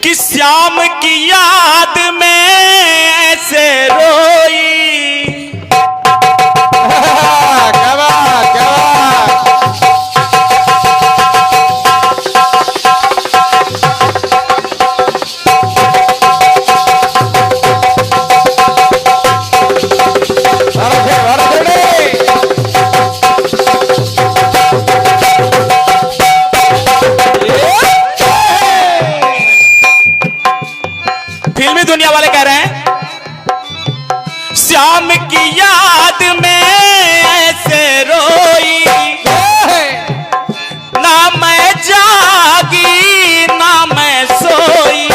कि श्याम की याद में ऐसे रोई। क्या बात, क्या बात। फिल्मी दुनिया वाले कह रहे हैं श्याम की याद में ऐसे रोई, ना मैं जागी ना मैं सोई।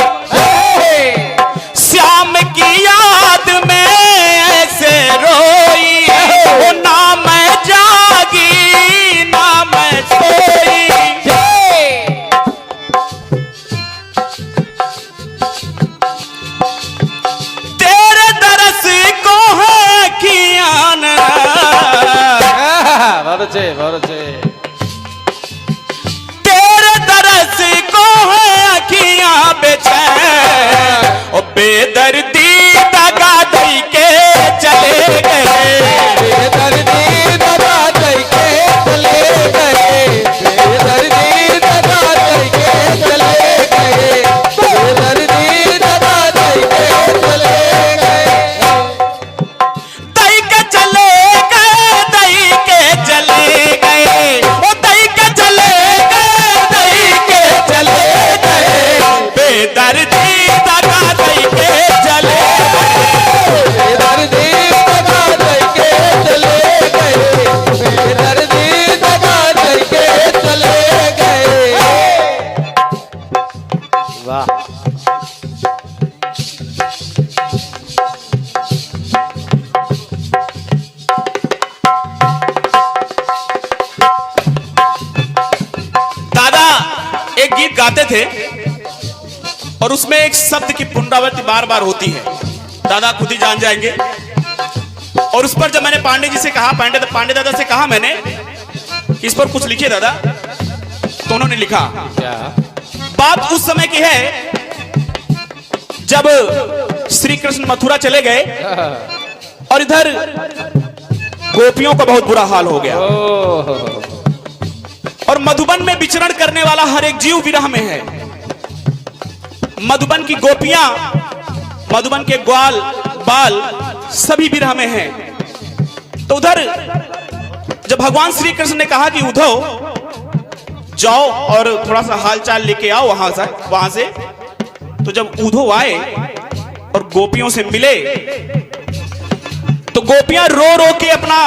श्याम की याद में ऐसे रोई, ना मैं जागी ना मैं सोई। तेरे तरस को है अखियां बेचैन, ओ बेदर्दी दगा दई के चले गए। बेदर्दी दगा दई के चले गए, बेदर्दी दगा दई के चले गए, बेदर्दी दगा दई के चले गए। दई के चले गए, दई के चले गए, ओ दई के चले गए, दई के चले गए। बेदर्दी दगा दई के चले गए, बेदर्दी दगा दई के चले गए, बेदर्दी दगा दई के चले गए। वाह। दादा एक गीत गाते थे और उसमें एक शब्द की पुनरावृत्ति बार बार होती है, दादा खुद ही जान जाएंगे। और उस पर जब मैंने पांडे जी से कहा, पांडे दादा से कहा मैंने कि इस पर कुछ लिखिए दादा, तो उन्होंने लिखा। क्या बात उस समय की है जब श्री कृष्ण मथुरा चले गए और इधर गोपियों का बहुत बुरा हाल हो गया और मधुबन में विचरण करने वाला हर एक जीव विरह में है। मधुबन की गोपियां, मधुबन के ग्वाल बाल सभी विरह में हैं। तो उधर जब भगवान श्री कृष्ण ने कहा कि उद्धव जाओ और थोड़ा सा हालचाल लेके आओ वहां से, तो जब उद्धव आए और गोपियों से मिले तो गोपियां रो रो के अपना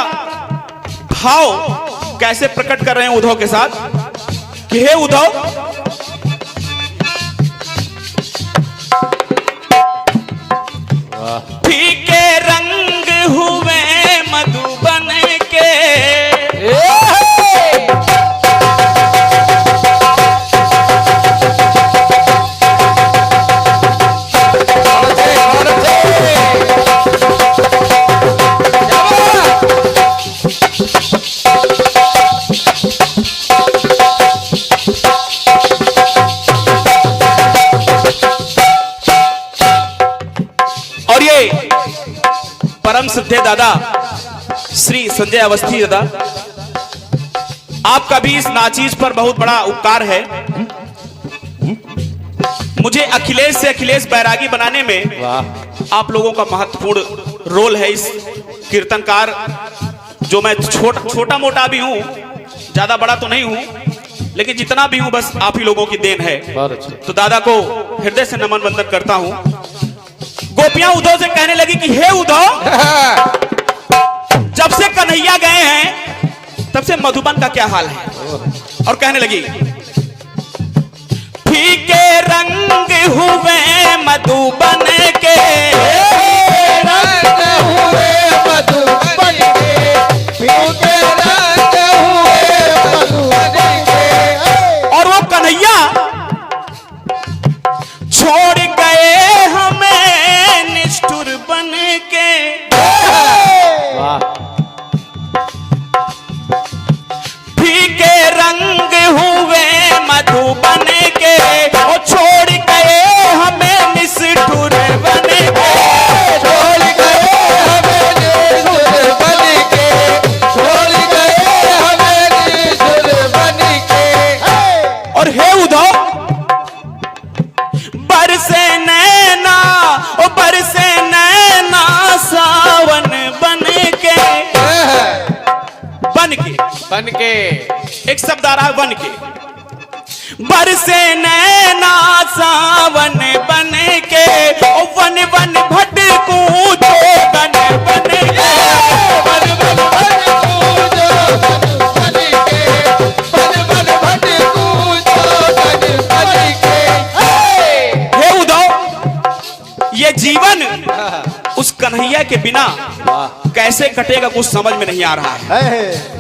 भाव कैसे प्रकट कर रहे हैं उद्धव के साथ कि हे उद्धव, फीके रंग हुए मधुबन के, और ये परम सिद्धे दादा श्री संजय अवस्थी दादा, आपका भी इस नाचीज पर बहुत बड़ा उपकार है। मुझे अखिलेश से अखिलेश बैरागी बनाने में आप लोगों का महत्वपूर्ण रोल है। इस कीर्तनकार जो मैं छोटा मोटा भी हूं, ज्यादा बड़ा तो नहीं हूं, लेकिन जितना भी हूं बस आप ही लोगों की देन है। तो दादा को हृदय से नमन वंदन करता हूं। गोपियां उद्धव से कहने लगी कि हे उद्धव, जब से कन्हैया गए हैं तब से मधुबन का क्या हाल है। और कहने लगी फीके रंग हुए मधुबन के, रंग हुए मधुबन के, फीके रंग हुए मधुबन के। और वो कन्हैया छोड़ गए हमें निष्ठुर बन के। फीके रंग हुए मधुबन के, वो छोड़ गए बन के एक शब्द आ रहा है वन के। बरसे नैना सावन बन के, ओ वन वन भटकूं जो बन बन के। बन बन भटकूं जो बन के, बन बन भटकूं जो बन के। हे उद्धव, ये जीवन उस कन्हैया के बिना कैसे कटेगा कुछ समझ में नहीं आ रहा है।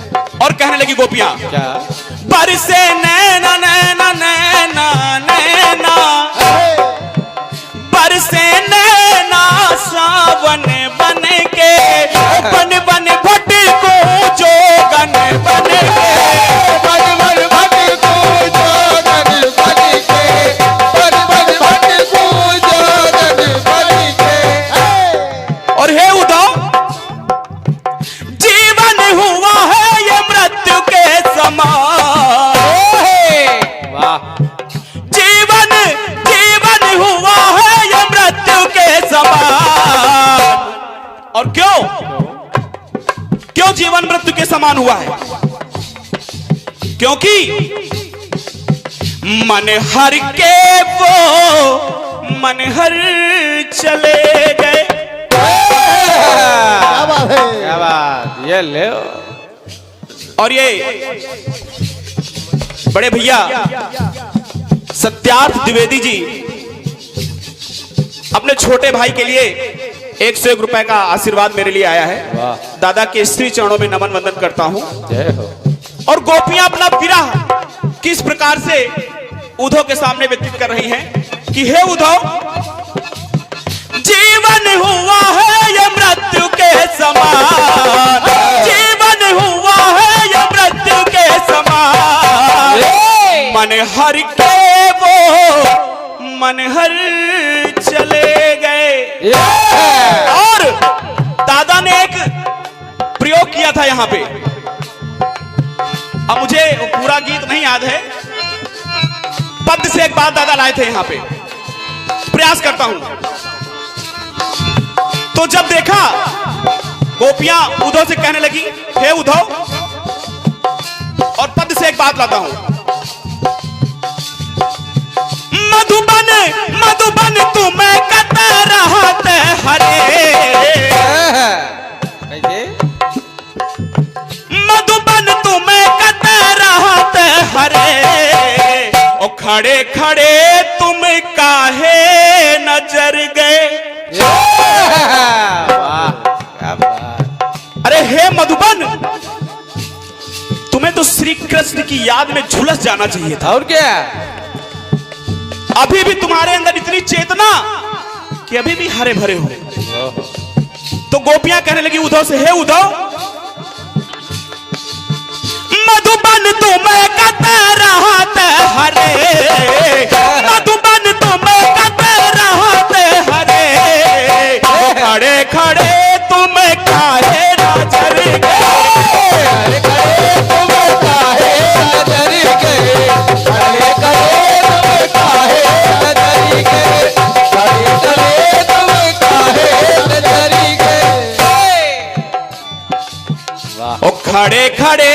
और कहने लगी गोपियां, क्या? बरसे नैना नैना नैना नैना, बरसे नैना सावन बन के, बन बन भटकूं जो गन बन के। बन बन भटकूं जो गन बन के, बन बन भटकूं जो गन बन के। और हे उद्धव, जीवन हुआ है ये मृत्यु के समान। वाह! जीवन जीवन हुआ है ये मृत्यु के समान। और क्यों क्यों जीवन मृत्यु के समान हुआ है? क्योंकि मन हर के वो मन हर चले गए। क्या बात है? क्या बात? ये ले और ये बड़े भैया सत्यार्थ द्विवेदी जी अपने छोटे भाई के लिए 101 रुपए का आशीर्वाद मेरे लिए आया है। वाह! दादा के श्री चरणों में नमन वंदन करता हूं। जय हो। और गोपियां अपना विरह किस प्रकार से उद्धव के सामने व्यतीत कर रही हैं कि हे उद्धव, जीवन हुआ है ये मृत्यु के समान। जीवन हुआ है ये मृत्यु के समान। मन हर के वो मन हर चले गए। और दादा ने एक प्रयोग किया था यहां पे, अब मुझे पूरा गीत नहीं याद है, पद से एक बात दादा लाए थे यहां पे, प्रयास करता हूं। तो जब देखा गोपियां उद्धव से कहने लगी हे उद्धव, और पद से एक बात लाता हूं, मधुबन मधुबन तुम्हें कता रहत हरे। कैसे? मधुबन तुम्हें कता रहत हरे, ओ खड़े खड़े तुम काहे नजर गए। वाह! क्या बात! अरे हे मधुबन, तुम्हें तो श्री कृष्ण की याद में झुलस जाना चाहिए था। और क्या? अभी भी तुम्हारे अंदर इतनी चेतना कि अभी भी हरे भरे हो। तो गोपियां कहने लगी उद्धव से, हे उद्धव, मधुबन तुम्हें कता रहत हरे, मधुबन तुम्हें कता रहत हरे, खड़े खड़े तुम काहे नजर गए। खड़े तुम काहे नजर गए, खड़े खड़े तुम काहे नजर गए, खड़े खड़े तुम काहे नजर गए। वाह! ओ खड़े खड़े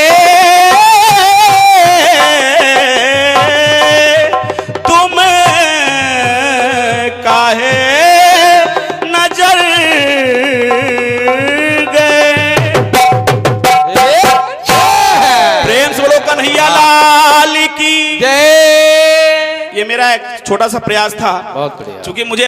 तुम काहे नजर गए। प्रेम से बोलो कन्हैया लाल की। जय। ये मेरा एक छोटा सा प्रयास था, बहुत बढ़िया। क्योंकि मुझे